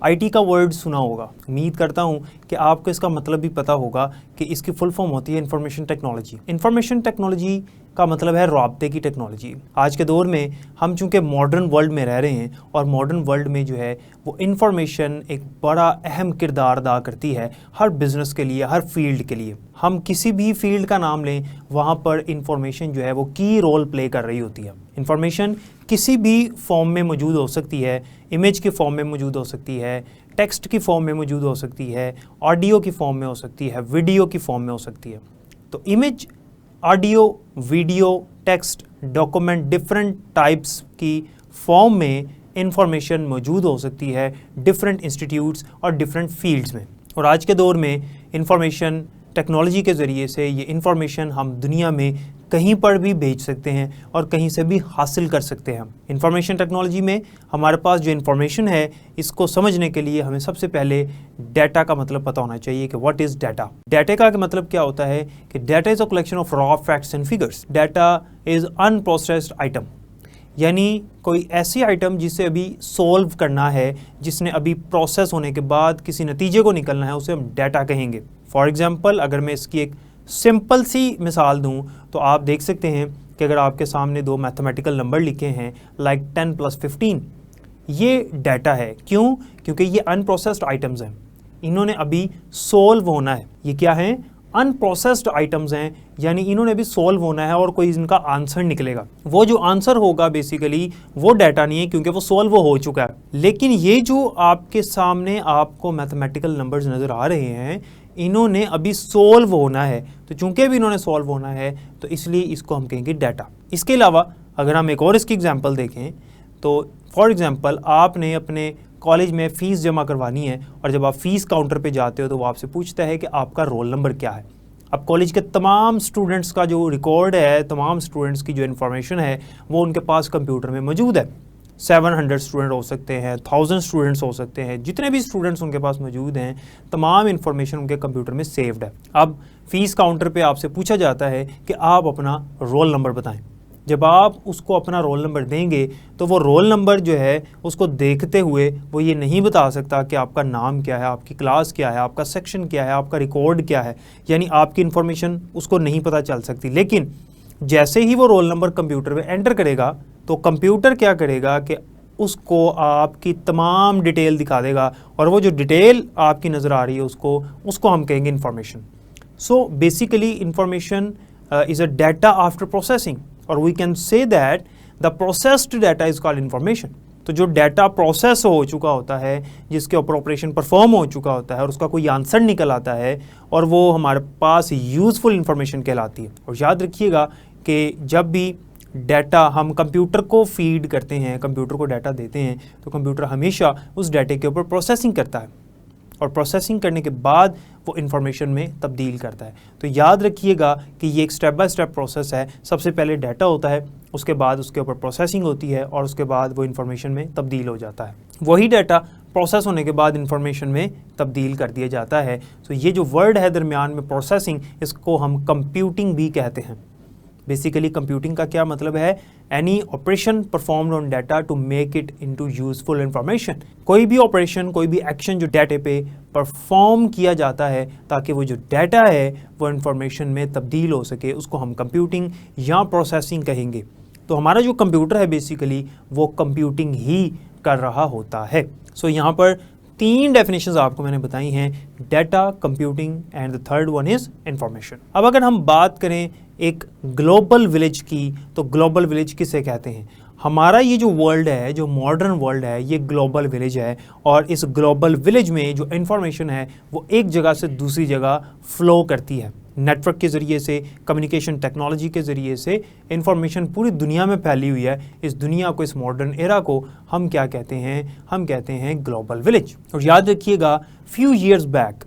IT का word सुना होगा। उम्मीद करता हूँ कि आपको इसका मतलब भी पता होगा कि इसकी फुल फॉर्म होती है इंफॉर्मेशन टेक्नोलॉजी। इंफॉर्मेशन टेक्नोलॉजी का मतलब है राब्ते की टेक्नोलॉजी। आज के दौर में हम चूँकि मॉडर्न वर्ल्ड में रह रहे हैं और मॉडर्न वर्ल्ड में जो है वो इंफॉर्मेशन एक बड़ा अहम किरदार अदा करती है हर बिज़नेस के लिए, हर फील्ड के लिए। हम किसी भी फील्ड का नाम लें, वहाँ पर इंफॉर्मेशन जो है वो की रोल प्ले कर रही होती है। इंफॉर्मेशन किसी भी फॉर्म में मौजूद हो सकती है, इमेज के फॉर्म में मौजूद हो सकती है, टेक्स्ट की फॉर्म में मौजूद हो सकती है, ऑडियो की फॉर्म में हो सकती है, वीडियो की फॉर्म में हो सकती है। तो image, audio, video, text, document, different types की फॉर्म में इंफॉर्मेशन मौजूद हो सकती है डिफरेंट इंस्टीट्यूट्स और डिफरेंट फील्ड्स में। और आज के दौर में इंफॉर्मेशन टेक्नोलॉजी के ज़रिए से ये इंफॉर्मेशन हम दुनिया में कहीं पर भी भेज सकते हैं और कहीं से भी हासिल कर सकते हैं। इंफॉर्मेशन टेक्नोलॉजी में हमारे पास जो इंफॉर्मेशन है, इसको समझने के लिए हमें सबसे पहले डाटा का मतलब पता होना चाहिए कि व्हाट इज़ डाटा। डाटा का मतलब क्या होता है कि data is a collection of raw facts and figures. Data is unprocessed item, यानी कोई ऐसी आइटम जिसे अभी सॉल्व करना है, जिसने अभी प्रोसेस होने के बाद किसी नतीजे को निकलना है, उसे हम डाटा कहेंगे। फॉर एग्जांपल, अगर मैं इसकी एक सिंपल सी मिसाल दूं तो आप देख सकते हैं कि अगर आपके सामने दो मैथमेटिकल नंबर लिखे हैं लाइक 10 + 15, ये डाटा है। क्यों? क्योंकि ये अनप्रोसेस्ड आइटम्स हैं, इन्होंने अभी सॉल्व होना है। ये क्या है? अनप्रोसेस्ड आइटम्स हैं, यानी इन्होंने अभी सॉल्व होना है और कोई इनका आंसर निकलेगा। वो जो आंसर होगा बेसिकली वो डाटा नहीं है, क्योंकि वो सॉल्व हो चुका है। लेकिन ये जो आपके सामने आपको मैथमेटिकल नंबर्स नज़र आ रहे हैं, इन्होंने अभी सॉल्व होना है। तो चूंकि भी इन्होंने सॉल्व होना है तो इसलिए इसको हम कहेंगे डाटा। इसके अलावा अगर हम एक और इसकी एग्जांपल देखें तो फॉर एग्जांपल, आपने अपने कॉलेज में फ़ीस जमा करवानी है और जब आप फ़ीस काउंटर पे जाते हो तो वो आपसे पूछता है कि आपका रोल नंबर क्या है। अब कॉलेज के तमाम स्टूडेंट्स का जो रिकॉर्ड है, तमाम स्टूडेंट्स की जो इन्फॉर्मेशन है, वो उनके पास कंप्यूटर में मौजूद है। 700 स्टूडेंट हो सकते हैं, 1000 स्टूडेंट्स हो सकते हैं, जितने भी स्टूडेंट्स उनके पास मौजूद हैं, तमाम इन्फॉर्मेशन उनके कंप्यूटर में सेव्ड है। अब फ़ीस काउंटर पे आपसे पूछा जाता है कि आप अपना रोल नंबर बताएं। जब आप उसको अपना रोल नंबर देंगे तो वो रोल नंबर जो है उसको देखते हुए वो ये नहीं बता सकता कि आपका नाम क्या है, आपकी क्लास क्या है, आपका सेक्शन क्या है, आपका रिकॉर्ड क्या है, यानी आपकी इन्फॉर्मेशन उसको नहीं पता चल सकती। लेकिन जैसे ही वो रोल नंबर कंप्यूटर में एंटर करेगा तो कंप्यूटर क्या करेगा कि उसको आपकी तमाम डिटेल दिखा देगा, और वो जो डिटेल आपकी नज़र आ रही है उसको हम कहेंगे information. So basically information is a data after processing, और we can say that the processed data is called information. तो जो डाटा प्रोसेस हो चुका होता है, जिसके ऊपर ऑपरेशन परफॉर्म हो चुका होता है और उसका कोई आंसर निकल आता है, और वो हमारे पास यूज़फुल इंफॉर्मेशन कहलाती है। और याद रखिएगा कि जब भी डाटा हम कंप्यूटर को फीड करते हैं, कंप्यूटर को डाटा देते हैं, तो कंप्यूटर हमेशा उस डाटे के ऊपर प्रोसेसिंग करता है, और प्रोसेसिंग करने के बाद वो इन्फॉर्मेशन में तब्दील करता है। तो याद रखिएगा कि ये एक स्टेप बाय स्टेप प्रोसेस है। सबसे पहले डाटा होता है, उसके बाद उसके ऊपर प्रोसेसिंग होती है, और उसके बाद वो इन्फॉर्मेशन में तब्दील हो जाता है। वही डाटा प्रोसेस होने के बाद इन्फॉर्मेशन में तब्दील कर दिया जाता है। तो ये जो वर्ड है दरमियान में प्रोसेसिंग, इसको हम कंप्यूटिंग भी कहते हैं। बेसिकली कंप्यूटिंग का क्या मतलब है? Any operation performed on data to make it into useful information. कोई भी ऑपरेशन, कोई भी एक्शन जो डाटे पे परफॉर्म किया जाता है ताकि वो जो डाटा है वो इंफॉर्मेशन में तब्दील हो सके, उसको हम कंप्यूटिंग या प्रोसेसिंग कहेंगे। तो हमारा जो कंप्यूटर है बेसिकली वो कंप्यूटिंग ही कर रहा होता है। सो यहाँ पर 3 डेफिनेशंस आपको मैंने बताई हैं, data, computing and the third one is information. अब अगर हम बात करें एक ग्लोबल विलेज की, तो ग्लोबल विलेज किसे कहते हैं? हमारा ये जो वर्ल्ड है, जो मॉडर्न वर्ल्ड है, ये ग्लोबल विलेज है, और इस ग्लोबल विलेज में जो इन्फॉर्मेशन है वो एक जगह से दूसरी जगह फ़्लो करती है। नेटवर्क के ज़रिए से, कम्युनिकेशन टेक्नोलॉजी के ज़रिए से इन्फॉर्मेशन पूरी दुनिया में फैली हुई है। इस दुनिया को, इस मॉडर्न एरा को हम क्या कहते हैं? हम कहते हैं ग्लोबल विलेज। और याद रखिएगा, फ्यू ईयर्स बैक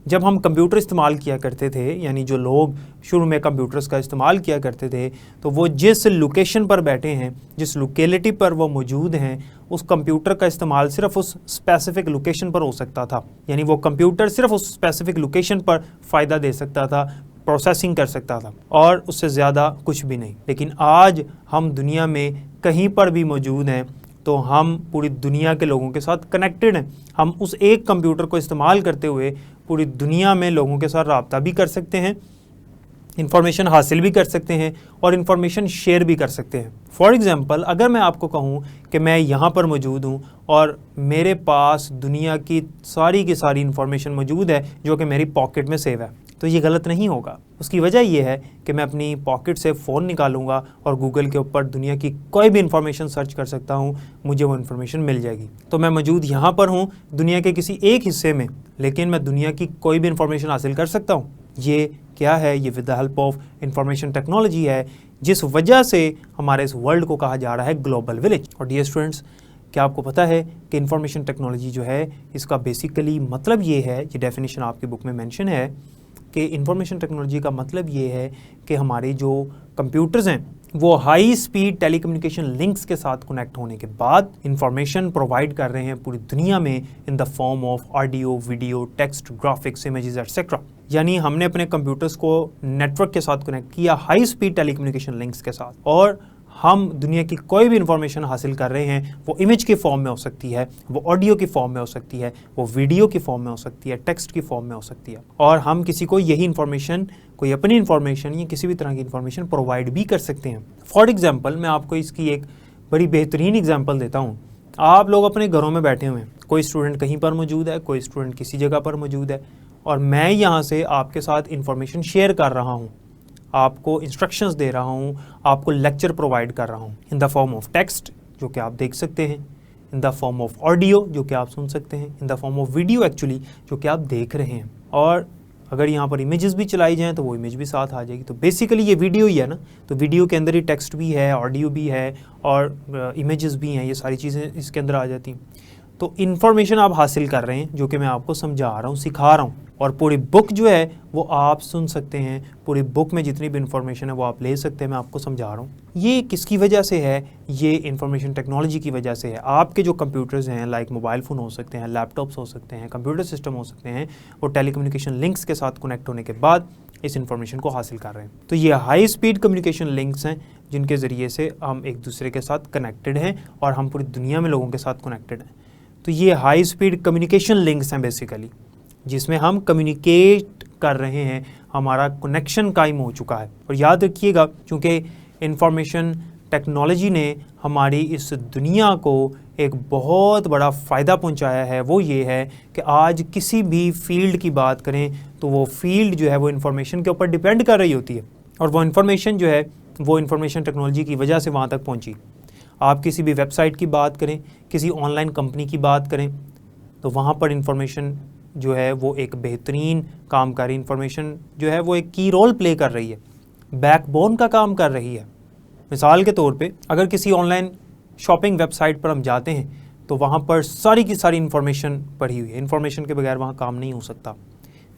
जब हम कंप्यूटर इस्तेमाल किया करते थे, यानी जो लोग शुरू में कंप्यूटर्स का इस्तेमाल किया करते थे, तो वो जिस लोकेशन पर बैठे हैं, जिस लोकेलिटी पर वो मौजूद हैं, उस कंप्यूटर का इस्तेमाल सिर्फ उस स्पेसिफिक लोकेशन पर हो सकता था। यानी वो कंप्यूटर सिर्फ उस स्पेसिफिक लोकेशन पर फ़ायदा दे सकता था, प्रोसेसिंग कर सकता था, और उससे ज़्यादा कुछ भी नहीं। लेकिन आज हम दुनिया में कहीं पर भी मौजूद हैं, तो हम पूरी दुनिया के लोगों के साथ कनेक्टेड हैं। हम उस एक कंप्यूटर को इस्तेमाल करते हुए पूरी दुनिया में लोगों के साथ रब्ता भी कर सकते हैं, इंफॉर्मेशन हासिल भी कर सकते हैं और इंफॉर्मेशन शेयर भी कर सकते हैं। फॉर एग्जांपल, अगर मैं आपको कहूँ कि मैं यहाँ पर मौजूद हूँ और मेरे पास दुनिया की सारी इंफॉर्मेशन मौजूद है जो कि मेरी पॉकेट में सेव है, तो ये गलत नहीं होगा। उसकी वजह यह है कि मैं अपनी पॉकेट से फ़ोन निकालूंगा और गूगल के ऊपर दुनिया की कोई भी इंफॉर्मेशन सर्च कर सकता हूँ, मुझे वो इन्फॉर्मेशन मिल जाएगी। तो मैं मौजूद यहाँ पर हूँ दुनिया के किसी एक हिस्से में, लेकिन मैं दुनिया की कोई भी इंफॉर्मेशन हासिल कर सकता हूँ। ये क्या है? ये with the help of information technology है, जिस वजह से हमारे इस वर्ल्ड को कहा जा रहा है ग्लोबल विलेज। और डियर स्टूडेंट्स, क्या आपको पता है कि इंफॉर्मेशन टेक्नोलॉजी जो है इसका बेसिकली मतलब ये है, ये डेफिनेशन आपकी बुक में मेंशन है कि इंफॉर्मेशन टेक्नोलॉजी का मतलब ये है कि हमारे जो कंप्यूटर्स हैं वो हाई स्पीड टेलीकम्युनिकेशन लिंक्स के साथ कनेक्ट होने के बाद इंफॉर्मेशन प्रोवाइड कर रहे हैं पूरी दुनिया में in the form of audio, video, text, graphics, images etcetera. यानी हमने अपने कंप्यूटर्स को नेटवर्क के साथ कनेक्ट किया हाई स्पीड टेलीकम्युनिकेशन लिंक्स के साथ, और हम दुनिया की कोई भी इंफॉर्मेशन हासिल कर रहे हैं, वो इमेज के फॉर्म में हो सकती है, वो ऑडियो की फॉर्म में हो सकती है, वो वीडियो की फॉर्म में हो सकती है, टेक्स्ट की फॉर्म में हो सकती है, और हम किसी को यही इंफॉर्मेशन, कोई अपनी इंफॉर्मेशन या किसी भी तरह की इंफॉर्मेशन प्रोवाइड भी कर सकते हैं। फॉर एग्जाम्पल, मैं आपको इसकी एक बड़ी बेहतरीन एग्जाम्पल देता हूँ। आप लोग अपने घरों में बैठे हुए हैं, कोई स्टूडेंट कहीं पर मौजूद है, कोई स्टूडेंट किसी जगह पर मौजूद है, और मैं यहाँ से आपके साथ इंफॉर्मेशन शेयर कर रहा हूँ, आपको इंस्ट्रक्शंस दे रहा हूँ, आपको लेक्चर प्रोवाइड कर रहा हूँ in the form of text जो कि आप देख सकते हैं, in the form of audio जो कि आप सुन सकते हैं, in the form of video actually जो कि आप देख रहे हैं, और अगर यहाँ पर इमेजेस भी चलाई जाएँ तो वो इमेज भी साथ आ जाएगी। तो बेसिकली ये वीडियो ही है ना, तो वीडियो के अंदर ही टेक्स्ट भी है, ऑडियो भी है और इमेजेस भी हैं, ये सारी चीज़ें इसके अंदर आ जाती हैं। तो इन्फॉर्मेशन आप हासिल कर रहे हैं जो कि मैं आपको समझा रहा हूँ, सिखा रहा हूँ, और पूरी बुक जो है वो आप सुन सकते हैं, पूरी बुक में जितनी भी इन्फॉर्मेशन है वो आप ले सकते हैं, मैं आपको समझा रहा हूँ। ये किसकी वजह से है? ये इन्फॉर्मेशन टेक्नोलॉजी की वजह से है। आपके जो कंप्यूटर्स हैं, लाइक मोबाइल फ़ोन हो सकते हैं, लैपटॉप्स हो सकते हैं, कंप्यूटर सिस्टम हो सकते हैं, वो टेलीकम्युनिकेशन लिंक्स के साथ कनेक्ट होने के बाद इस इन्फॉर्मेशन को हासिल कर रहे हैं। तो ये हाई स्पीड कम्युनिकेशन लिंक्स हैं जिनके ज़रिए से हम एक दूसरे के साथ कनेक्टेड हैं और हम पूरी दुनिया में लोगों के साथ कनेक्टेड हैं। तो ये हाई स्पीड कम्युनिकेशन लिंक्स हैं बेसिकली, जिसमें हम कम्युनिकेट कर रहे हैं, हमारा कनेक्शन कायम हो चुका है। और याद रखिएगा, क्योंकि इंफॉर्मेशन टेक्नोलॉजी ने हमारी इस दुनिया को एक बहुत बड़ा फ़ायदा पहुंचाया है, वो ये है कि आज किसी भी फील्ड की बात करें तो वो फील्ड जो है वो इंफॉर्मेशन के ऊपर डिपेंड कर रही होती है, और वो इन्फॉर्मेशन जो है वो इंफॉर्मेशन टेक्नोलॉजी की वजह से वहाँ तक पहुँची। आप किसी भी वेबसाइट की बात करें, किसी ऑनलाइन कंपनी की बात करें, तो वहाँ पर इंफॉर्मेशन जो है वो एक बेहतरीन काम कर रही, इंफॉर्मेशन जो है वो एक की रोल प्ले कर रही है, बैकबोन का काम कर रही है। मिसाल के तौर पे अगर किसी ऑनलाइन शॉपिंग वेबसाइट पर हम जाते हैं तो वहाँ पर सारी की सारी इंफॉर्मेशन पड़ी हुई है, इंफॉर्मेशन के बगैर वहाँ काम नहीं हो सकता।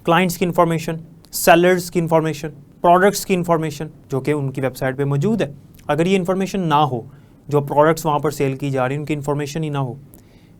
क्लाइंट्स की इंफॉर्मेशन, सेलर्स की इंफॉर्मेशन, प्रोडक्ट्स की इंफॉर्मेशन जो कि उनकी वेबसाइट पर मौजूद है, अगर ये इंफॉर्मेशन ना हो, जो प्रोडक्ट्स वहाँ पर सेल की जा रही हैं उनकी इन्फॉर्मेशन ही ना हो,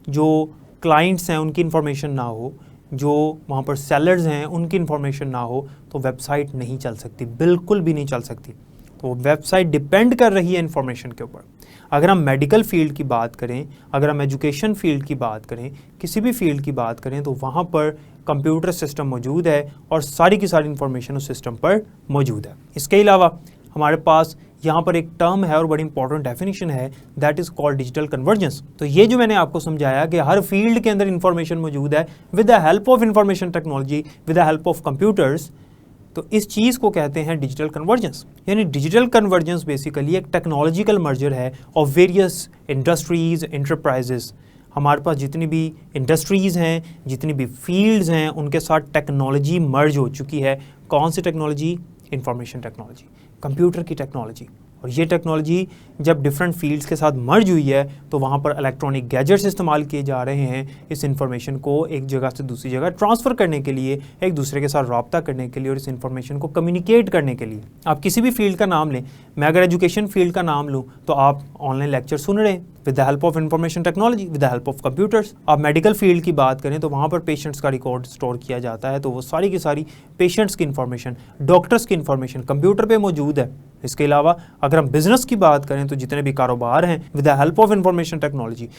जो क्लाइंट्स हैं उनकी इन्फॉर्मेशन ना हो, जो वहाँ पर सेलर्स हैं उनकी इन्फॉर्मेशन ना हो, तो वेबसाइट नहीं चल सकती, बिल्कुल भी नहीं चल सकती। तो वेबसाइट डिपेंड कर रही है इन्फॉर्मेशन के ऊपर। अगर हम मेडिकल फील्ड की बात करें, अगर हम एजुकेशन फील्ड की बात करें, किसी भी फील्ड की बात करें, तो वहाँ पर कंप्यूटर सिस्टम मौजूद है और सारी की सारी इन्फॉर्मेशन उस सिस्टम पर मौजूद है। इसके अलावा हमारे पास यहाँ पर एक टर्म है और बड़ी इंपॉर्टेंट डेफिनेशन है, that is called digital convergence. तो ये जो मैंने आपको समझाया कि हर फील्ड के अंदर इंफॉर्मेशन मौजूद है with the help of information technology, with the help of computers, तो इस चीज़ को कहते हैं डिजिटल कन्वर्जेंस। यानी डिजिटल कन्वर्जेंस बेसिकली एक टेक्नोलॉजिकल मर्जर है ऑफ वेरियस इंडस्ट्रीज, एंटरप्राइजेस। हमारे पास जितनी भी इंडस्ट्रीज़ हैं, जितनी भी फील्ड्स हैं, उनके साथ टेक्नोलॉजी मर्ज हो चुकी है। कौन सी टेक्नोलॉजी? इंफॉर्मेशन टेक्नोलॉजी, कंप्यूटर की टेक्नोलॉजी। और ये टेक्नोलॉजी जब डिफरेंट फील्ड्स के साथ मर्ज हुई है तो वहाँ पर इलेक्ट्रॉनिक गैजेट्स इस्तेमाल किए जा रहे हैं इस इंफॉर्मेशन को एक जगह से दूसरी जगह ट्रांसफ़र करने के लिए, एक दूसरे के साथ रब्ता करने के लिए और इस इंफॉर्मेशन को कम्युनिकेट करने के लिए। आप किसी भी फील्ड का नाम लें, मैं अगर एजुकेशन फील्ड का नाम लूँ तो आप ऑनलाइन लेक्चर सुन रहे हैं, with the help of information technology, with the help of computers. आप मेडिकल फील्ड की बात करें तो वहाँ पर पेशेंट्स का रिकॉर्ड स्टोर किया जाता है, तो वो सारी की सारी पेशेंट्स की इंफॉर्मेशन, डॉक्टर्स की इंफॉर्मेशन कंप्यूटर पे मौजूद है। इसके अलावा अगर हम बिजनेस की बात करें तो जितने भी कारोबार हैं with the help of information technology